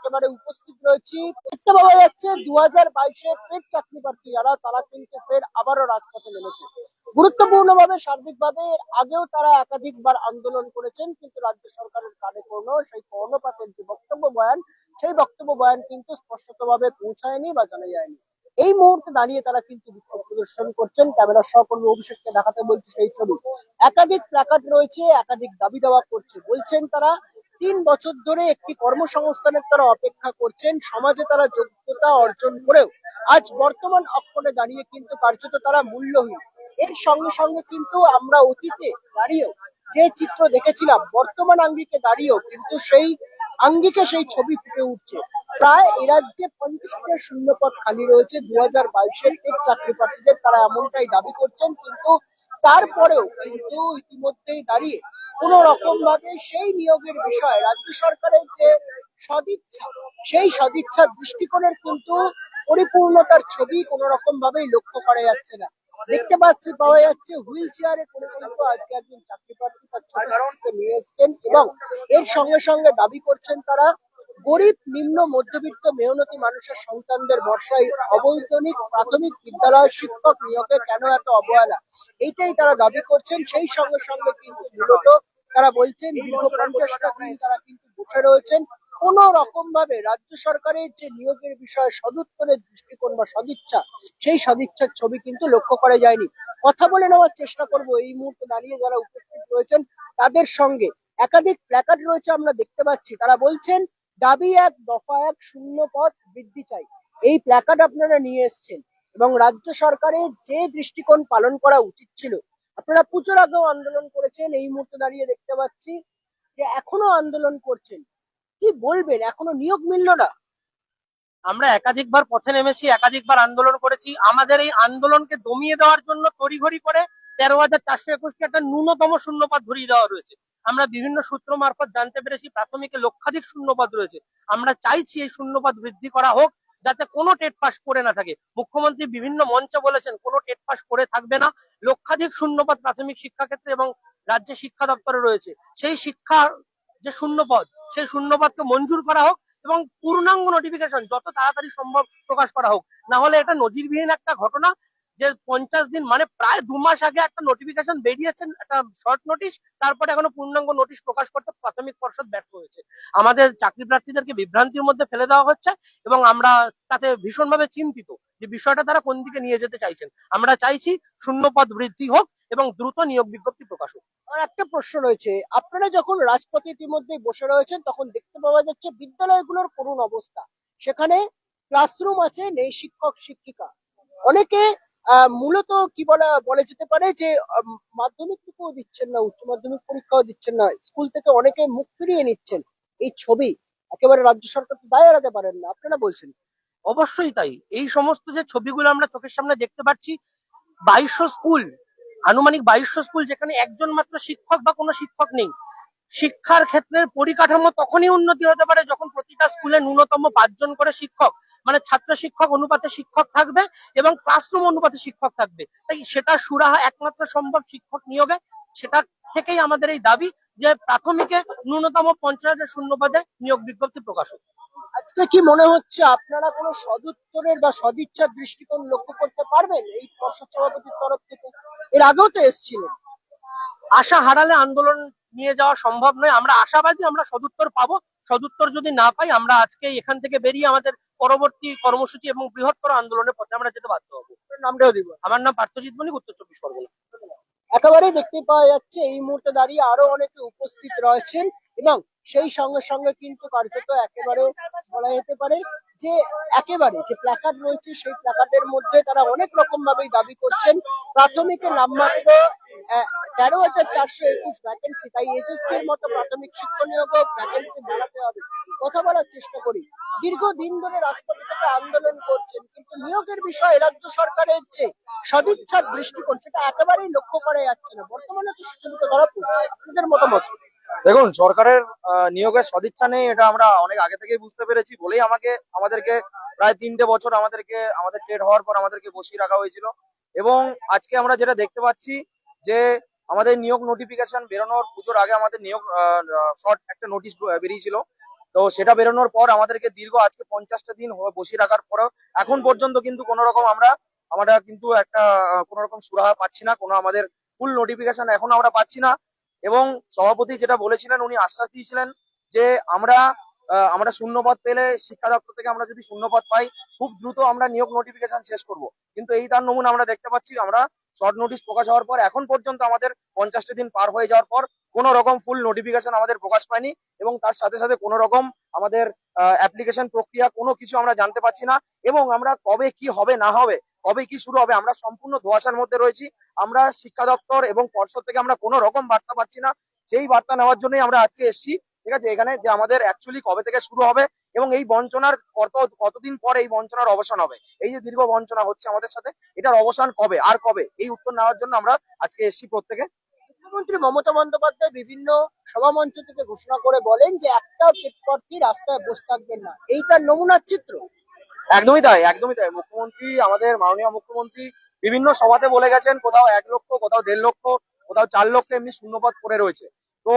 একেবারে উপস্থিত রয়েছি। দেখতে পাওয়া যাচ্ছে 2022-এর ফের চাকরি প্রার্থী যারা তারা কিন্তু ফের আবারও রাজপথে নেমেছে। গুরুত্বপূর্ণভাবে সার্বিকভাবে এর আগেও তারা একাধিকবার আন্দোলন করেছেন, কিন্তু রাজ্য সরকারের কানে কোনো সেই কর্ণপাতের যে বক্তব্য বয়ান, সেই বক্তব্য বয়ান কিন্তু স্পষ্টতভাবে পৌঁছায়নি বা জানা যায়নি। এই মুহূর্তে দাঁড়িয়ে তারা কিন্তু বিক্ষোভ প্রদর্শন করছেন। ক্যামেরার সহকর্মী অভিষেককে দেখাতে বলছে সেই ছবি। একাধিক প্ল্যাকার্ড রয়েছে, একাধিক দাবি দাওয়া করছে। বলছেন তারা 3 বছর ধরে একটি কর্মসংস্থানের তারা অপেক্ষা করছেন, সমাজে তারা যোগ্যতা অর্জন করেও আজ বর্তমান অক্ষরে দাঁড়িয়ে কিন্তু কার্যত তারা মূল্যহীন। এর সঙ্গে সঙ্গে কিন্তু আমরা অতীতে দাঁড়িয়েও যে চিত্র দেখেছিলাম, বর্তমান আঙ্গিকে দাঁড়িয়েও কিন্তু সেই আঙ্গিকে সেই ছবি ফুটে উঠছে। প্রায় এ রাজ্যে 50টা শূন্যপদ খালি রয়েছে 2022-এর চাকরি প্রার্থীদের, তারা এমনটাই দাবি করছেন। কিন্তু তারপরেও কিন্তু ইতিমধ্যেই দাঁড়িয়ে কোন রকম ভাবে সেই নিয়োগের বিষয়ে রাজ্য সরকারের যে সদিচ্ছা, সেই সদিচ্ছার দৃষ্টিকোণের কিন্তু পরিপূর্ণতার ছবি কোন রকম ভাবেই লক্ষ্য করা যাচ্ছে না। দেখতে পাওয়া যাচ্ছে হুইল চেয়ারে করে কিন্তু আজকে একজন চাকরি প্রার্থী তার ছোট শিশুকে নিয়ে এসছেন, এবং এর সঙ্গে সঙ্গে দাবি করছেন তারা গরিব নিম্ন মধ্যবিত্ত মেহনতি মানুষের সন্তানদের ভরসায় অবৈতনিক প্রাথমিক বিদ্যালয়ের শিক্ষক নিয়োগে কেন এত অবহেলা, এইটাই তারা দাবি করছেন। সেই সঙ্গে সঙ্গে কিন্তু মূলত তারা বলছেন দীর্ঘ 50টা দিন তারা কিন্তু বসে রয়েছেন। কোন রকম ভাবে রাজ্য সরকারের যে নিয়োগের বিষয়ে সদুত্তরের দৃষ্টিকোণ বা সদিচ্ছা, সেই সদিচ্ছার ছবি কিন্তু লক্ষ্য করা যায়নি। কথা বলে নেওয়ার চেষ্টা করব এই মুহূর্তে দাঁড়িয়ে যারা উপস্থিত রয়েছেন তাদের সঙ্গে। একাধিক প্ল্যাকার্ড রয়েছে আমরা দেখতে পাচ্ছি, তারা বলছেন দাবি এক, দফা এক, শূন্য পদ বৃদ্ধি চাই। এই প্ল্যাকার্ড আপনারা নিয়ে এসছেন, এবং রাজ্য সরকারের যে দৃষ্টিকোণ পালন করা উচিত ছিল, আপনারা পুজোর আগেও আন্দোলন করেছেন, এই মুহূর্তে দাঁড়িয়ে দেখতে পাচ্ছি যে এখনো আন্দোলন করছেন। কি বলবেন, এখনো নিয়োগ মিলল না? আমরা একাধিকবার পথে নেমেছি, একাধিকবার আন্দোলন করেছি। আমাদের এই আন্দোলনকে দমিয়ে দেওয়ার জন্য তড়িঘড়ি করে 13,421টি একটা ন্যূনতম শূন্যপদ ধরিয়ে দেওয়া রয়েছে। আমরা বিভিন্ন সূত্র মারফত জানতে পেরেছি প্রাথমিকে লক্ষাধিক শূন্যপদ রয়েছে। আমরা চাইছি এই শূন্যপদ বৃদ্ধি করা হোক, যাতে কোনো টেট পাস করে না থাকে। মুখ্যমন্ত্রী বিভিন্ন মঞ্চে বলেছেন কোনো টেট পাস করে থাকবে না। লক্ষাধিক শূন্যপদ প্রাথমিক শিক্ষা ক্ষেত্রে এবং রাজ্যের শিক্ষা দপ্তরে রয়েছে। সেই শিক্ষার যে শূন্যপদ, সেই শূন্যপদকে মঞ্জুর করা হোক এবং পূর্ণাঙ্গ নোটিফিকেশন যত তাড়াতাড়ি সম্ভব প্রকাশ করা হোক। না হলে এটা নজিরবিহীন একটা ঘটনা যে 50 দিন মানে প্রায় 2 মাস আগে একটা নোটিফিকেশন বেরিয়েছেন, একটা শর্ট নোটিশ, তারপরে এখনো পূর্ণাঙ্গ নোটিশ প্রকাশ করতে প্রাথমিক পর্ষদ ব্যর্থ হয়েছে। আমাদের চাকরি প্রার্থীদেরকে বিভ্রান্তির মধ্যে ফেলে দেওয়া হচ্ছে এবং আমরা তাতে ভীষণভাবে চিন্তিত যে বিষয়টা তারা কোন দিকে নিয়ে যেতে চাইছেন। আমরা চাইছি শূন্যপদ বৃদ্ধি হোক এবং দ্রুত নিয়োগ বিজ্ঞপ্তি প্রকাশ হোক। আর একটা প্রশ্ন রয়েছে, আপনারা যখন রাজপথে ইতিমধ্যে বসে রয়েছেন তখন দেখতে পাওয়া যাচ্ছে বিদ্যালয়গুলোর করুণ অবস্থা। সেখানে ক্লাসরুম আছে, নেই শিক্ষক শিক্ষিকা। অনেকে মূলত কি বলা যেতে পারে যে মাধ্যমিকটুকুও দিচ্ছেন না, উচ্চ মাধ্যমিক পরীক্ষাও দিচ্ছেন না, স্কুল থেকে অনেকে মুখ ফিরিয়ে নিচ্ছেন। এই ছবি একেবারে রাজ্য সরকার তো দায় এড়াতে পারেন না, আপনারা বলছেন। অবশ্যই তাই। এই সমস্ত যে ছবিগুলো আমরা চোখের সামনে দেখতে পাচ্ছি, 2200 স্কুল, আনুমানিক 2200 স্কুল, যেখানে একজন মাত্র শিক্ষক বা কোনো শিক্ষক নেই। শিক্ষার ক্ষেত্রের পরিকাঠামো তখনই উন্নতি হতে পারে যখন প্রতিটা স্কুলে ন্যূনতম 5 জন করে শিক্ষক, মানে ছাত্র শিক্ষক অনুপাতে শিক্ষক থাকবে এবং ক্লাসরুম অনুপাতে শিক্ষক থাকবে। তাই সেটা সুরাহা একমাত্র সম্ভব শিক্ষক নিয়োগে। সেটা থেকেই আমাদের এই দাবি যে প্রাথমিকে ন্যূনতম 50,000 শূন্যপদে নিয়োগ বিজ্ঞপ্তি প্রকাশ হোক। আজকে কি মনে হচ্ছে আপনারা কোনো সদুত্তরের বা সদিচ্ছার দৃষ্টিকোণ লক্ষ্য করতে পারবেন এই পর্ষদ সভাপতির তরফ থেকে? এর আগেও তো এসেছিলেন। আশা হারালে আন্দোলন নিয়ে যাওয়া সম্ভব নয়। আমরা আশাবাদী আমরা সদুত্তর পাবো। সদুত্তর যদি না পাই আমরা আজকে এখান থেকে বেরিয়ে আমাদের পরবর্তী কর্মসূচি এবং বৃহত্তর আন্দোলনের পথে আমরা যেতে বাধ্য হবো। নামটাও দিব। আমার নাম পার্থজিৎ মল্লিক, উত্তর 24 পরগনা। একেবারে দেখতে পাওয়া যাচ্ছে এই মুহূর্তে দাঁড়িয়ে আরো অনেকে উপস্থিত রয়েছেন, এবং সেই সঙ্গে সঙ্গে কিন্তু কার্যত একেবারে বলা যেতে পারে যে একেবারে যে প্ল্যাকার্ড রয়েছে সেই প্ল্যাকার্ডের মধ্যে তারা অনেক রকম ভাবেই দাবি করছেন প্রাথমিকের নামমাত্র 13,421 ভ্যাকেন্সি, তাই এসএসসি এর মতো প্রাথমিক শিক্ষক নিয়োগ ভ্যাকেন্সি বাড়াতে হবে। কথা বলার চেষ্টা করি, দীর্ঘদিন ধরে রাজপথে থেকে আন্দোলন করছেন, কিন্তু নিয়োগের বিষয়ে রাজ্য সরকারের যে সদিচ্ছার দৃষ্টিকোণ সেটা একেবারেই লক্ষ্য করা যাচ্ছে না। বর্তমানে তো সীমিত ধরা পড়ছে, আপনাদের মতামত? দেখুন, সরকারের নিয়োগের সদিচ্ছা নেই, এটা আমরা অনেক আগে থেকেই বুঝতে পেরেছি বলেই আমাদেরকে প্রায় 3টে বছর আমাদের টেট হওয়ার পর আমাদেরকে বসিয়ে রাখা হয়েছিল। এবং আজকে আমরা যেটা দেখতে পাচ্ছি যে আমাদের নিয়োগ নোটিফিকেশন বেরোনোর পুজোর আগে আমাদের নিয়োগ শর্ট একটা নোটিশ বেরিয়েছিল। তো সেটা বেরোনোর পর আমাদেরকে দীর্ঘ আজকে 50টা দিন বসিয়ে রাখার পরেও এখন পর্যন্ত কিন্তু কোনো রকম আমরা কিন্তু একটা কোনো রকম সুরাহা পাচ্ছি না, কোনো আমাদের ফুল নোটিফিকেশন এখন আমরা পাচ্ছি না। এবং সভাপতি যেটা বলেছিলেন, উনি আশ্বাস দিয়েছিলেন যে আমরা শূন্যপদ পেলে শিক্ষা দপ্তর থেকে আমরা যদি শূন্যপদ পাই খুব দ্রুত আমরা নিয়োগ নোটিফিকেশন শেষ করব। কিন্তু এই তার নমুনা আমরা দেখতে পাচ্ছি, আমরা শর্ট নোটিশ প্রকাশ হওয়ার পর এখন পর্যন্ত আমাদের 50টা দিন পার হয়ে যাওয়ার পর কোনো রকম ফুল নোটিফিকেশন আমাদের প্রকাশ পায়নি, এবং তার সাথে সাথে কোনো রকম আমাদের অ্যাপ্লিকেশন প্রক্রিয়া কোনো কিছু আমরা জানতে পারছি না। এবং আমরা কবে কি হবে না হবে, কবে কি শুরু হবে, আমরা সম্পূর্ণ ধোঁয়াশার মধ্যে রয়েছি। আমরা শিক্ষা দপ্তর এবং পর্ষদ থেকে আমরা কোনো রকম বার্তা পাচ্ছি না। সেই বার্তা নেওয়ার জন্যই আমরা আজকে এসেছি, ঠিক আছে, এখানে যে আমাদের অ্যাকচুয়ালি কবে থেকে শুরু হবে এবং এই বঞ্চনার কতদিন পর এই বঞ্চনার অবসান হবে। এই যে দীর্ঘ বঞ্চনা হচ্ছে আমাদের সাথে, এটার অবসান কবে আর কবে, এই উত্তর নেওয়ার জন্য আমরা আজকে এসেছি প্রত্যেকে। মুখ্যমন্ত্রী মমতা বন্দ্যোপাধ্যায় বিভিন্ন সভামঞ্চ থেকে ঘোষণা করে বলেন যে একটা পেট প্রার্থী রাস্তায় বসে থাকবেন না, এই তার নমুনার চিত্র। একদমই তাই, একদমই তাই। মুখ্যমন্ত্রী, আমাদের মাননীয় মুখ্যমন্ত্রী বিভিন্ন সভাতে বলে গেছেন কোথাও 1 লক্ষ, কোথাও 1.5 লক্ষ, কোথাও 4 লক্ষ এমনি শূন্যপদ পড়ে রয়েছে। তো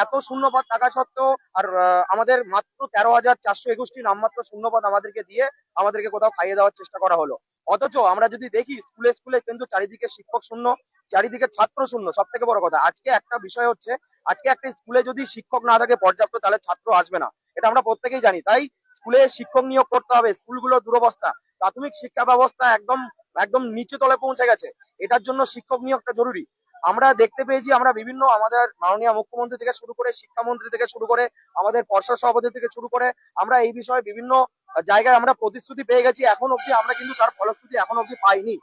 এত শূন্যপদ থাকা সত্ত্বেও আর আমাদের মাত্র 13,421টি নামমাত্র শূন্যপদ আমাদেরকে দিয়ে আমাদেরকে কোথাও খাইয়ে দেওয়ার চেষ্টা করা হলো। অথচ আমরা যদি দেখি স্কুলে স্কুলে কিন্তু চারিদিকে শিক্ষক শূন্য, চারিদিকে ছাত্র শূন্য। সব থেকে বড় কথা, আজকে একটা বিষয় হচ্ছে, আজকে একটা স্কুলে যদি শিক্ষক না থাকে পর্যাপ্ত, তাহলে ছাত্র আসবে না, এটা আমরা প্রত্যেকেই জানি। তাই স্কুলে শিক্ষক নিয়োগ করতে হবে। স্কুলগুলো দুরবস্থা, প্রাথমিক শিক্ষা ব্যবস্থা একদম একদম নিচু তলে পৌঁছে গেছে। এটার জন্য শিক্ষক নিয়োগটা জরুরি। আমরা দেখতে পেয়েছি, আমরা বিভিন্ন আমাদের মাননীয় মুখ্যমন্ত্রী থেকে শুরু করে, শিক্ষামন্ত্রী থেকে শুরু করে, আমাদের পর্ষদ সভাপতি থেকে শুরু করে, আমরা এই বিষয়ে বিভিন্ন জায়গায় আমরা প্রতিশ্রুতি পেয়ে গেছি। এখন অব্দি আমরা কিন্তু তার ফলশ্রুতি এখন অব্দি পাইনি।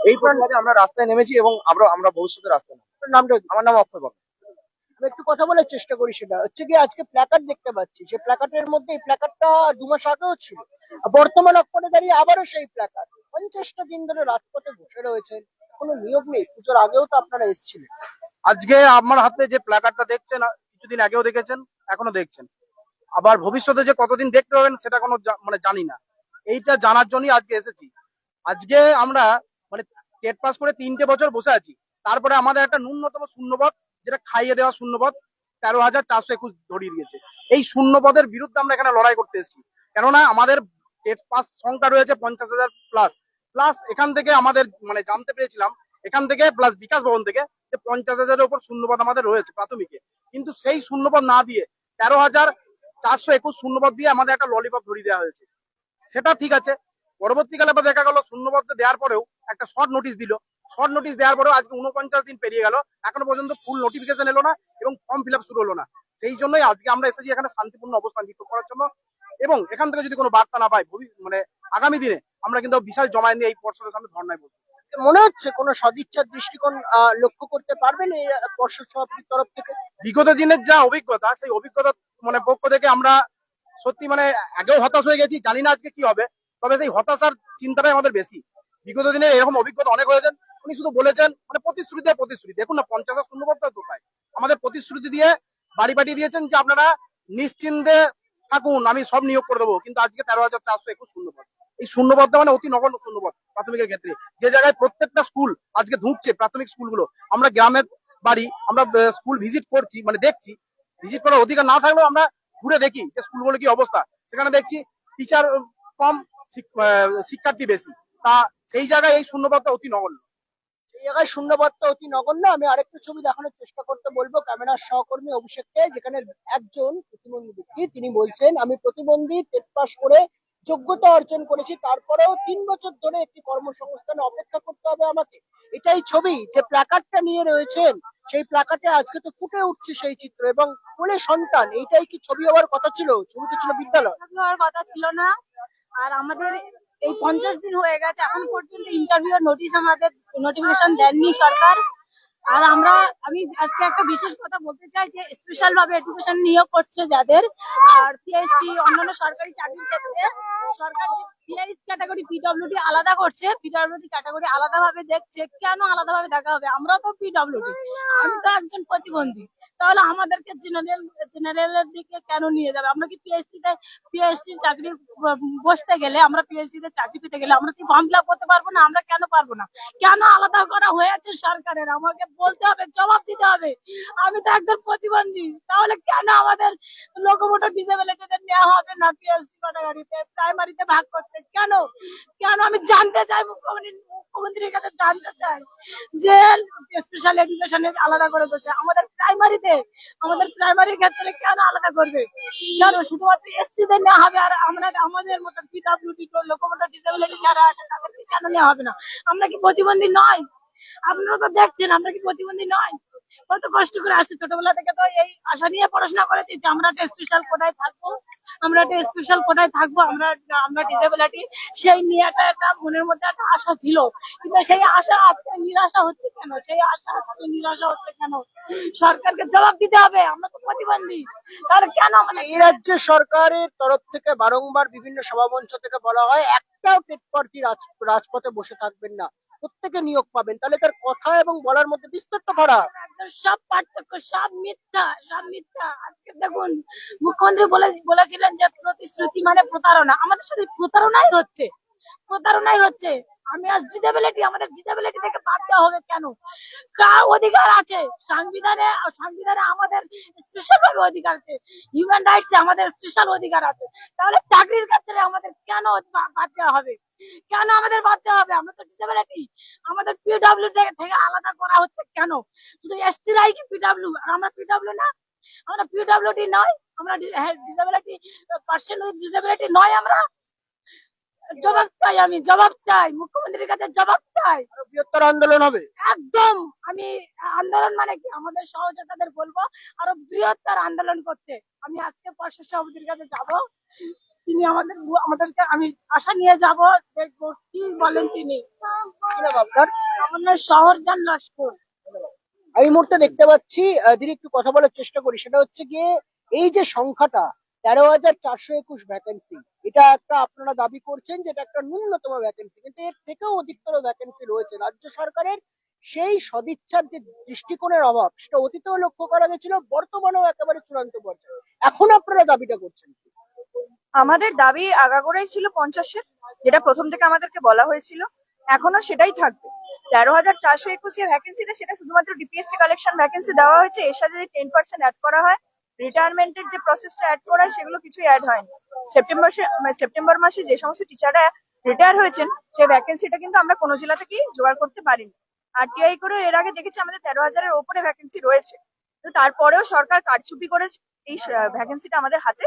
এই প্রতিবাদে আমরা রাস্তায় নেমেছি এবং আমরা ভবিষ্যতে রাস্তায় নেমেছি। আপনার নামটা কি? আমার নাম অক্ষয় বর্মা। আমি একটু কথা বলার চেষ্টা করি। সেটা হচ্ছে কি, আজকে প্ল্যাকার্ড দেখতে পাচ্ছি, যে প্ল্যাকার্ডের মধ্যে এই প্ল্যাকার্ডটা 2 মাস আগেও ছিল, বর্তমান অক্ষরে দাঁড়িয়ে আবারও সেই প্ল্যাকার্ড। 50টা দিন ধরে রাজপথে বসে রয়েছেন, কোনো নিয়োগ নেই। পুজোর আগেও তো আপনারা এসেছিলেন। আজকে আমার হাতে যে প্ল্যাকার্ডটা দেখছেন, কিছুদিন আগেও দেখেছেন, এখনো দেখছেন। আবার ভবিষ্যতে যে কতদিন দেখতে পাবেন সেটা কোনো মানে জানি না। এইটা জানার জন্যই আজকে এসেছি। আজকে আমরা মানে টেট পাস করে 3টে বছর বসে আছি, তারপরে আমাদের একটা ন্যূনতম শূন্যপদ, যেটা খাইয়ে দেওয়া শূন্যপদ, 13,421 ধরিয়ে দিয়েছে। এই শূন্যপদের বিরুদ্ধে আমরা এখানে লড়াই করতে এসেছি। কেননা আমাদের টেট পাস সংখ্যা রয়েছে 50,000 প্লাস প্লাস। এখান থেকে আমাদের মানে জানতে পেরেছিলাম, এখান থেকে প্লাস বিকাশ ভবন থেকে, যে 50,000-এর উপর শূন্যপদ আমাদের রয়েছে প্রাথমিকে। কিন্তু সেই শূন্যপদ না দিয়ে 13,421 শূন্যপদ দিয়ে আমাদের একটা ললিপপ ধরিয়ে দেওয়া হয়েছে। সেটা ঠিক আছে। পরবর্তীকালে আবার দেখা গেল শূন্যপদ দেওয়ার পরেও একটা শর্ট নোটিশ দিল। শর্ট নোটিশ দেওয়ার পরেও আজকে 49 দিন পেরিয়ে গেল, এখনো পর্যন্ত ফুল নোটিফিকেশন এলো না এবং ফর্ম ফিল আপ শুরু হলো না। সেই জন্যই আজকে আমরা এসেছি এখানে শান্তিপূর্ণ অবস্থান বিক্ষোভ করার জন্য। এবং এখান থেকে যদি কোনো বার্তা না পাই, মানে আগামী দিনে আমরা কিন্তু বিশাল জমায়েত নিয়ে এই পর্ষদের সামনে ধর্নায় বসবো। মনে হচ্ছে কোনো সদিচ্ছার দৃষ্টিকোণ লক্ষ্য করতে পারবেন এই পর্ষদ সভাপতির তরফ থেকে? বিগত দিনের যা অভিজ্ঞতা, সেই অভিজ্ঞতা মানে পক্ষ থেকে আমরা সত্যি মানে আগেও হতাশ হয়ে গেছি, জানি না আজকে কি হবে। তবে সেই হতাশার চিন্তাটাই আমাদের বেশি। বিগত দিনে এরকম অভিজ্ঞতা অনেক হয়েছেন। উনি শুধু বলেছেন মানে প্রতিশ্রুতি আর প্রতিশ্রুতি। দেখুন না, 50,000 শূন্যপদটা কোথায়? আমাদের প্রতিশ্রুতি দিয়ে বাড়ি পাঠিয়ে দিয়েছেন যে আপনারা নিশ্চিন্তে থাকুন, আমি সব নিয়োগ করে দেবো। কিন্তু আজকে 13,421 শূন্যপদ। এই শূন্যপদটা মানে অতি নগণ্য শূন্যপদ প্রাথমিকের ক্ষেত্রে, যে জায়গায় প্রত্যেকটা স্কুল আজকে ধুঁকছে, প্রাথমিক স্কুলগুলো। আমরা গ্রামের বাড়ি, আমরা স্কুল ভিজিট করছি, মানে দেখছি। ভিজিট করার অধিকার না থাকলেও আমরা ঘুরে দেখি যে স্কুলগুলো কি অবস্থা। সেখানে দেখছি টিচার কম, শিক্ষার্থী বেশি। তা সেই জায়গায় এই শূন্যপদটা অতি নগণ্য। এই জায়গায় শূন্যপদটা অতি নগণ্য। আমি আরেকটু ছবি দেখানোর চেষ্টা করতে বলবো ক্যামেরার সহকর্মী অভিষেককে, যেখানে একজন প্রতিবন্ধী ব্যক্তি, তিনি বলছেন আমি প্রতিবন্ধী, টেট পাস করে যোগ্যতা অর্জন করেছি, তারপরেও 3 বছর ধরে একটি কর্মসংস্থানে অপেক্ষা করতে হবে আমাকে। এটাই ছবি। যে প্ল্যাকার্ডটা নিয়ে রয়েছেন, সেই প্ল্যাকার্ডে আজকে তো ফুটে উঠছে সেই চিত্র। এবং কোলে সন্তান, এইটাই কি ছবি হওয়ার কথা ছিল? ছবিতে ছিল বিদ্যালয়। ইন্টারভিউ হওয়ার কথা ছিল না। আর আমাদের এই 50 দিন হয়ে গেছে, এখন পর্যন্ত ইন্টারভিউ নোটিশ, আমাদের নোটিফিকেশন দেননি সরকার। আর আমি আজকে একটা বিশেষ কথা বলতে চাই, যে স্পেশাল ভাবে এডুকেশন নিয়োগ করছে যাদের, আর পিএইচডি অন্যান্য সরকারি চাকরির ক্ষেত্রে সরকার যে পিএইচ ক্যাটাগরি পিডব্লিউডি আলাদা করছে, পিডব্লিউডি ক্যাটাগরি আলাদা ভাবে দেখছে। কেন আলাদা ভাবে দেখা হবে? আমরা তো পিডব্লিউডি, আমি তো একজন প্রতিবন্ধী। তো তাহলে আমাদেরকে জেনারেলের দিকে কেন নিয়ে যাবে? আমরা কি পিএসসি চাকরি বসতে গেলে, আমরা পিএসসি তে চাকরি পেতে গেলে আমরা কি ফর্ম ফিল আপ করতে পারবো না? আমরা কেন পারবো না? কেন আলাদা করা হয়েছে সরকারের? আমাকে বলতে হবে, জবাব দিতে হবে। আমি তো একজন প্রতিবন্ধী, তাহলে কেন আমাদের লোকোমোটর ডিসেবিলিটিদের নেওয়া হবে না? পিএসসি ক্যাটাগরিতে প্রাইমারিতে ভাগ করছে কেন? কেন আমি জানতে চাই, মুখ্যমন্ত্রীর কাছে জানতে চাই যে স্পেশাল এডুকেশনে আলাদা করে দিচ্ছে, আমাদের প্রাইমারির ক্ষেত্রে কেন আলাদা করবে? কেন শুধুমাত্র এসসি দের নেওয়া হবে আর আমাদের মতো পিডব্লিউডি লোকোমোটর ডিসেবিলিটি যারা আছে তাদেরকে কেন নেওয়া হবে না? আমরা কি প্রতিবন্ধী নয়? আপনারা তো দেখছেন আমরা কি প্রতিবন্ধী নয়? কত কষ্ট করে আসছে, ছোটবেলা থেকে তো এই আশা নিয়ে পড়াশোনা করেছি যে আমরা একটা স্পেশাল কোটায় থাকবো, আমরা ডিসেবিলিটি, সেই নিয়ে একটা মনের মধ্যে একটা আশা ছিল। কিন্তু সেই আশা আজকে নিরাশা হচ্ছে কেন? সরকারকে জবাব দিতে হবে, আমরা তো প্রতিবন্ধী, তাহলে কেন আমাদের এই রাজ্যে সরকারের তরফ থেকে বারংবার বিভিন্ন সভামঞ্চ থেকে বলা হয় একটাও টেট প্রার্থী রাজপথে বসে থাকবেন না, প্রত্যেকে নিয়োগ পাবেন। তাহলে তার কথা এবং বলার মধ্যে বিস্তর ফারাক। একদম সব পার্থক্য, সব মিথ্যা। আজকে দেখুন, মুখ্যমন্ত্রী বলেছিলেন যে প্রতিশ্রুতি মানে প্রতারণা। আমাদের সাথে প্রতারণাই হচ্ছে। আমি আজ আমাদের ডিসেবিলিটি থেকে বাদ দেওয়া হবে কেন? কার অধিকার আছে? সংবিধানে আমাদের স্পেশাল ভাবে অধিকার আছে, হিউম্যান রাইটস এ আমাদের স্পেশাল অধিকার আছে। তাহলে চাকরির ক্ষেত্রে আমাদের কেন বাদ দেওয়া হবে? আমরা তো ডিসেবিলিটি, আমাদের পিডব্লিউ থেকে আলাদা করা হচ্ছে কেন? শুধু এসসি রাই কি পিডব্লিউ? আর আমরা পিডব্লিউ না, আমরা পিডব্লিউডি নয়, আমরা ডিসেবিলিটি পার্সন উইথ ডিসেবিলিটি নয়। আমরা জবাব চাই মুখ্যমন্ত্রীর কাছে, জবাব চাই। বৃহত্তর আন্দোলন হবে একদম। আমি আন্দোলন মানে কি, আমাদের সহযোদ্ধাদের বলবো আরো বৃহত্তর আন্দোলন করতে। আমি আজকে পর্ষদ সভাপতির কাছে যাব, তিনি আমাদেরকে আমি আশা নিয়ে যাব, দেখবো কি বলেন তিনি। আপনার আমার নাম শহরজান লস্কর। আমি এই মুহূর্তে দেখতে পাচ্ছি, দিদি একটু কথা বলার চেষ্টা করি, সেটা হচ্ছে গিয়ে এই যে সংখ্যাটা 13,421 ভ্যাকেন্সি, এটা একটা আপনারা দাবি করছেন যে এটা একটা ন্যূনতম ভ্যাকেন্সি, কিন্তু এর থেকেও অধিকতর ভ্যাকেন্সি রয়েছে। রাজ্য সরকারের সেই সদিচ্ছার যে দৃষ্টিকোণের অভাব, সেটা অতীতেও লক্ষ্য করা গেছিল, বর্তমানেও একেবারে চূড়ান্ত পর্যায়ে। এখন আপনারা দাবিটা করছেন কি? আমাদের দাবি আগাগোড়াই ছিল 50-এর, যেটা প্রথম থেকে আমাদেরকে বলা হয়েছিল, এখনো সেটাই থাকবে। 13,421 যে ভ্যাকেন্সিটা, সেটা শুধুমাত্র ডিপিএসসি কালেকশন ভ্যাকেন্সি দেওয়া হয়েছে। এর সাথে যদি 10% অ্যাড করা হয়, রিটায়ারমেন্টের যে প্রসেসটা অ্যাড করা হয়, সেগুলো কিছুই অ্যাড হয়নি। সেপ্টেম্বর মাসে যে সমস্ত টিচাররা রিটায়ার হয়েছেন, সেই ভ্যাকেন্সিটা কিন্তু আমরা কোনো জেলা থেকেই জোগাড় করতে পারিনি। আরটিআই করে এর আগে দেখেছি আমাদের 13,000-এর ওপরে ভ্যাকেন্সি রয়েছে, তো তারপরেও সরকার কারচুপি করে এই ভ্যাকেন্সিটা আমাদের হাতে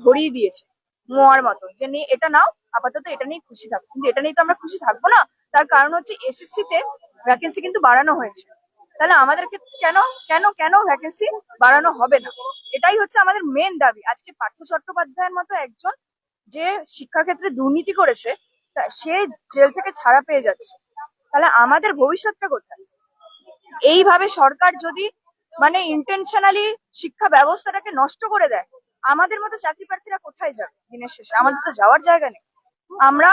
ধরিয়ে দিয়েছে মোয়ার মতো, যে নিয়ে এটা নাও, আপাতত এটা নিয়ে খুশি থাকো। কিন্তু এটা নিয়ে তো আমরা খুশি থাকবো না। তার কারণ হচ্ছে এসএসসি তে ভ্যাকেন্সি কিন্তু বাড়ানো হয়েছে, তাহলে আমাদেরকে কেন কেন কেন ভ্যাকেন্সি বাড়ানো হবে না? এটাই হচ্ছে আমাদের মেন দাবি। আজকে পার্থ চট্টোপাধ্যায়ের মতো একজন যে শিক্ষাক্ষেত্রে দুর্নীতি করেছে, সে জেল থেকে ছাড়া পেয়ে যাচ্ছে, তাহলে আমাদের ভবিষ্যৎটা কোথায়? এইভাবে সরকার যদি মানে ইন্টেনশনালি শিক্ষা ব্যবস্থাটাকে নষ্ট করে দেয়, আমাদের মতো চাকরি প্রার্থীরা কোথায় যাবে দিনের শেষে? আমাদের তো যাওয়ার জায়গা নেই। আমরা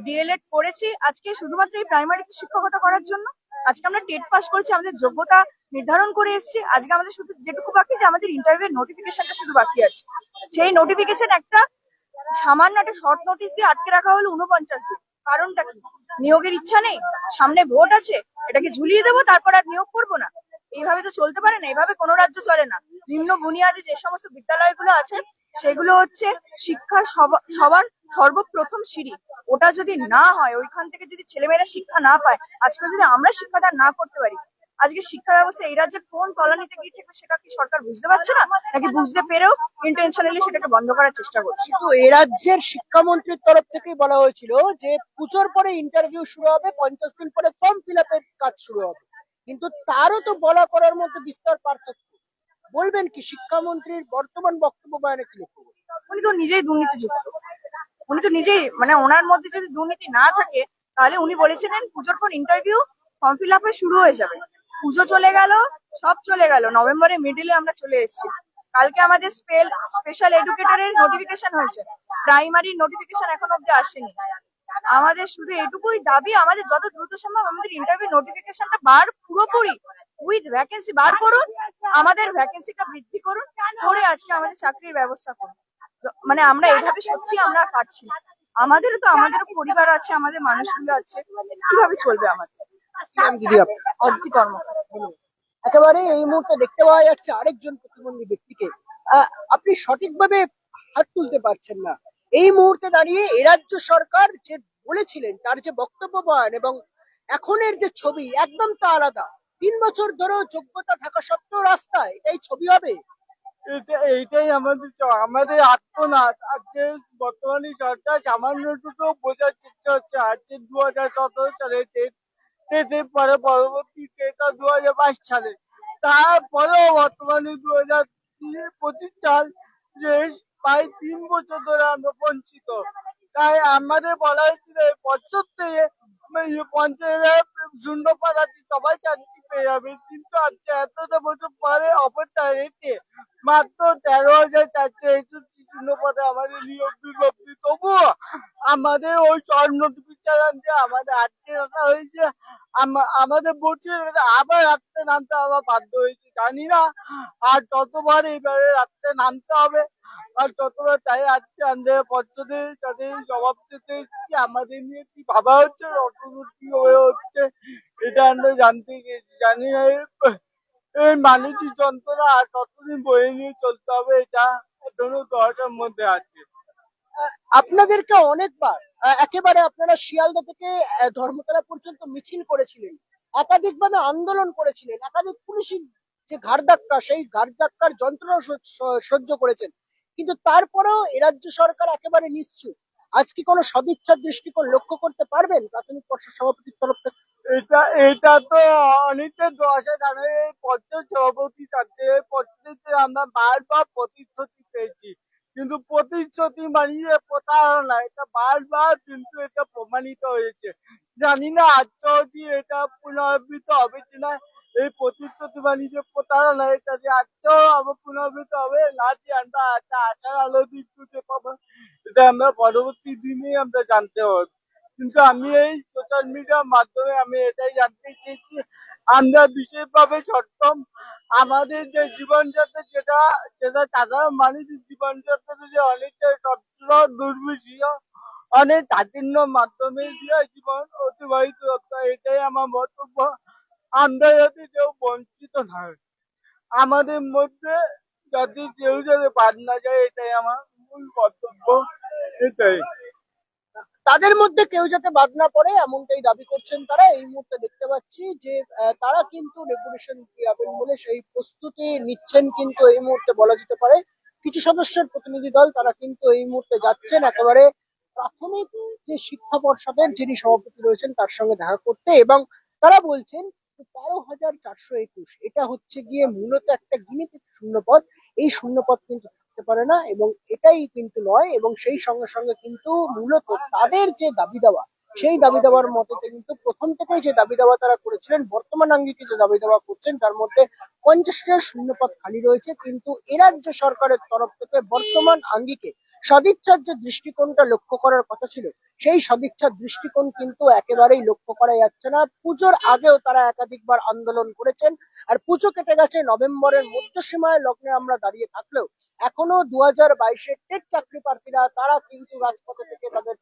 ডিএলএড করেছি আজকে শুধুমাত্র এই প্রাইমারিতে শিক্ষকতা করার জন্য। আজকে আমরা টেট পাস করেছি, আমাদের যোগ্যতা নির্ধারণ করে এসেছি। আজকে আমাদের শুধু যেটুকু বাকি, যে আমাদের ইন্টারভিউ নোটিফিকেশনটা শুধু বাকি আছে। সেই নোটিফিকেশন একটা সামান্য একটা শর্ট নোটিস দিয়ে আটকে রাখা হলো 49 দিন। কারণটা কি? নিয়োগের ইচ্ছা নেই, সামনে ভোট আছে, এটাকে ঝুলিয়ে দেবো, তারপর আর নিয়োগ করবো না? এইভাবে তো চলতে পারে না, এইভাবে কোনো রাজ্য চলে না। নিম্ন বুনিয়াদী যে সমস্ত বিদ্যালয়গুলো আছে, সেগুলো হচ্ছে শিক্ষা সবার সর্বপ্রথম সিঁড়ি। ওটা যদি না হয়, ওইখান থেকে যদি ছেলেমেয়েরা শিক্ষা না পায়, আজকে যদি আমরা শিক্ষাদান না করতে পারি, আজকে শিক্ষা ব্যবস্থা এই রাজ্যের কোন তলানিতে গিয়ে থেকে সেটা কি সরকার বুঝতে পারছে না, নাকি বুঝতে পেরেও ইন্টেনশনালি সেটাকে বন্ধ করার চেষ্টা করছে? কিন্তু এ রাজ্যের শিক্ষামন্ত্রীর তরফ থেকেই বলা হয়েছিল যে পুজোর পরে ইন্টারভিউ শুরু হবে, 50 দিন পরে ফর্ম ফিল আপের কাজ শুরু হবে, কিন্তু তারও তো বলা করার মধ্যে বিস্তর পার্থক্য। বলবেন কি শিক্ষামন্ত্রীর বর্তমান বক্তব্য বয়ানে কি লক্ষ্য করবেন? উনি তো নিজেই দুর্নীতিযুক্ত। উনি তো নিজেই, মানে ওনার মধ্যে যদি দুর্নীতি না থাকে, তাহলে উনি বলেছিলেন পুজোর পর ইন্টারভিউ ফর্ম ফিল আপে শুরু হয়ে যাবে। পুজো চলে গেল, সব চলে গেল, নভেম্বরের মিডিলে আমরা চলে এসেছি। কালকে আমাদের স্পেশাল এডুকেটরের নোটিফিকেশন হয়েছে, প্রাইমারি নোটিফিকেশন এখন অব্দি আসেনি। আমাদের শুধু এটুকুই দাবি, আমাদের যত দ্রুত সম্ভব আমাদের ইন্টারভিউ নোটিফিকেশনটা পুরোপুরি উইথ ভ্যাকেন্সি বার করুন, আমাদের ভ্যাকেন্সিটা বৃদ্ধি করুন, করে আজকে আমাদের চাকরির ব্যবস্থা করুন। মানে আমরা এইভাবে সত্যি আমরা আর পারছি না। আমাদেরও পরিবার আছে, আমাদের মানুষগুলো আছে, কিভাবে চলবে আমাদের? দিদি আপনি অদিতি কর্মকার। একেবারে এই মুহূর্তে দেখতে পাওয়া যাচ্ছে আরেকজন প্রতিবন্ধী ব্যক্তিকে। আপনি সঠিকভাবে হাত তুলতে পারছেন না। এই মুহূর্তে দাঁড়িয়ে এ রাজ্য সরকার যে বলেছিলেন তার যে বক্তব্য বয়ান এবং এখনের যে ছবি একদম তা আলাদা। 3 বছর ধরেও যোগ্যতা থাকা সত্ত্বেও রাস্তায়, এটাই ছবি হবে। এইটাই আমাদের আত্মনাদ। আজকে বর্তমানে সরকার সামান্যটুকু বোঝার চেষ্টা হচ্ছে। আজকে 2017 সালে টেটের পরে পরবর্তী টেটটা 2022 সালে, তারপরেও বর্তমানে 2025 সাল, যে প্রায় 3 বছর ধরে আমরা বঞ্চিত। তাই আমাদের বলা হয়েছিল এই বছর থেকে 50,000 শূন্যপদ আছে, সবাই চাকরি পেয়ে যাবে, কিন্তু আজকে এতটা বছর পরে অপরটা রেখে মাত্র 13,461 শূন্যপদে আমাদের নিয়োগ বিজ্ঞপ্তি। তবুও আমাদের ওই শর্ট নোটিফিকেশন যে আমাদের আটকে রাখা হয়েছে, আমাদের বলছে আবার রাখতে নামতে আবার বাধ্য হয়েছে। জানি না আর ততবার এইবারে রাখতে নামতে হবে, আর ততবার। তাই আজকে আমাদের পর্ষদের সাথে জবাব দিতে এসেছি, আমাদের নিয়ে কি ভাবা হচ্ছে, অগ্রগতি হয়ে হচ্ছে, এটা আমরা জানতে গেছি। জানি না এই মানসিক যন্ত্রণা আর কতদিন বয়ে নিয়ে চলতে হবে, এটা এখনো দরকার মধ্যে আছে। আপনাদেরকে অনেকবার একেবারে আপনারা শিয়ালদা থেকে ধর্মতলা পর্যন্ত মিছিল করেছিলেন, একাধিকভাবে আন্দোলন করেছিলেন, একাধিক পুলিশের যে ঘাড় ধাক্কা, সেই ঘাড় ধাক্কার যন্ত্রণা সহ্য করেছেন, কিন্তু তারপরেও এ রাজ্য সরকার একেবারে নিশ্চুপ। আজকে কোনো সদিচ্ছার দৃষ্টিকোণ লক্ষ্য করতে পারবেন প্রাথমিক পর্ষদ সভাপতির তরফ থেকে? এটা এটা তো অনেকটা দশা জানে। পঞ্চায়েত সভাপতি থাকতে পঞ্চায়েতে আমরা বারবার প্রতিশ্রুতি পেয়েছি, কিন্তু প্রতিশ্রুতি মানিয়ে প্রতারণা, এটা বারবার কিন্তু এটা প্রমাণিত হয়েছে। জানি না আজকে অবধি এটা পুনরাবৃত্ত হবে কিনা। এই প্রতিশ্রুতি বাণিজ্য প্রতারণা, এটা যে আজকেও আবার পুনরাবৃত্ত হবে না, যে আমরা একটা আশার আলো দিক খুঁজে পাবো, এটা আমরা পরবর্তী দিনে আমরা জানতে পারবো। কিন্তু আমি এই সোশ্যাল মিডিয়ার মাধ্যমে আমি এটাই জানতে চেয়েছি, আমরা বিশেষভাবে সক্ষম। আমাদের যে জীবনযাত্রা, যেটা যেটা সাধারণ মানুষের জীবনযাত্রা যে অনেকটা কষ্ট দুর্বিষহ, অনেক কাঠিন্য মাধ্যমে দিয়ে জীবন অতিবাহিত করতে হয়। এটাই আমার বক্তব্য। আমরা যদি কেউ বঞ্চিত না হই, আমাদের মধ্যে যদি কেউ যদি বাদ না যায়, এটাই আমার মূল কর্তব্য। এটাই। তাদের মধ্যে কেউ যাতে বাদ না পড়ে এমনটাই দাবি করছেন তারা। এই মুহূর্তে দেখতে পাচ্ছি যে তারা কিন্তু ডেপুটেশন যাবেন বলে সেই প্রস্তুতি নিচ্ছেন, কিন্তু এই মুহূর্তে বলা যেতে পারে কিছু সদস্যের প্রতিনিধি দল তারা কিন্তু এই মুহূর্তে যাচ্ছেন একেবারে প্রাথমিক যে শিক্ষা পর্ষদের যিনি সভাপতি রয়েছেন তার সঙ্গে দেখা করতে, এবং তারা বলছেন 13,421 এটা হচ্ছে গিয়ে মূলত একটা গিনিপিগ শূন্যপদ। এই শূন্যপদ কিন্তু থাকতে পারে না এবং এটাই কিন্তু নয়, এবং সেই সঙ্গে সঙ্গে কিন্তু মূলত তাদের যে দাবি দেওয়া, সেই দাবি দেওয়ার মতে কিন্তু প্রথম থেকেই যে দাবি দেওয়া তারা করেছিলেন, বর্তমান আঙ্গিকে যে দাবি দেওয়া করছেন তার মধ্যে 50টা শূন্যপদ খালি রয়েছে। কিন্তু এ রাজ্য সরকারের তরফ থেকে বর্তমান আঙ্গিকে সদিচ্ছার যে দৃষ্টিকোণটা লক্ষ্য করার কথা ছিল, সেই সদিচ্ছার দৃষ্টিকোণ কিন্তু একেবারেই লক্ষ্য করা যাচ্ছে না। পুজোর আগেও তারা একাধিকবার আন্দোলন করেছেন, আর পুজো কেটে গেছে, নভেম্বরের মধ্যসীমায় লগ্নে আমরা দাঁড়িয়ে থাকলেও এখনো 2022-এর টেট চাকরি প্রার্থীরা তারা কিন্তু রাজপথে থেকে তাদের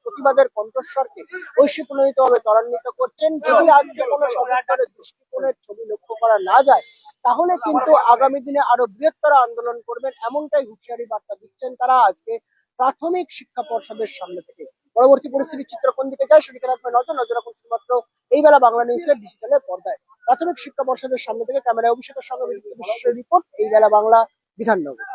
প্রতিবাদের কণ্ঠস্বরকে ঐশীপ্রণোদিতভাবে ত্বরান্বিত করছেন। যদি আজকে কোনো সরকারের দৃষ্টিকোণের ছবি লক্ষ্য করা না যায়, তাহলে কিন্তু আগামী দিনে আরো বৃহত্তর আন্দোলন করবেন, এমনটাই হুঁশিয়ারি বার্তা দিচ্ছেন তারা আজকে প্রাথমিক শিক্ষা পর্ষদের সামনে থেকে। পরবর্তী পরিস্থিতির চিত্র কোন দিকে যায় সেদিকে রাখবে নজর রাখুন শুধুমাত্র এই বেলা বাংলা নিউজের ডিজিটালের পর্দায়। প্রাথমিক শিক্ষা পর্ষদের সামনে থেকে ক্যামেরায় অভিষেকের সঙ্গে রিপোর্ট, এই বেলা বাংলা, বিধাননগর।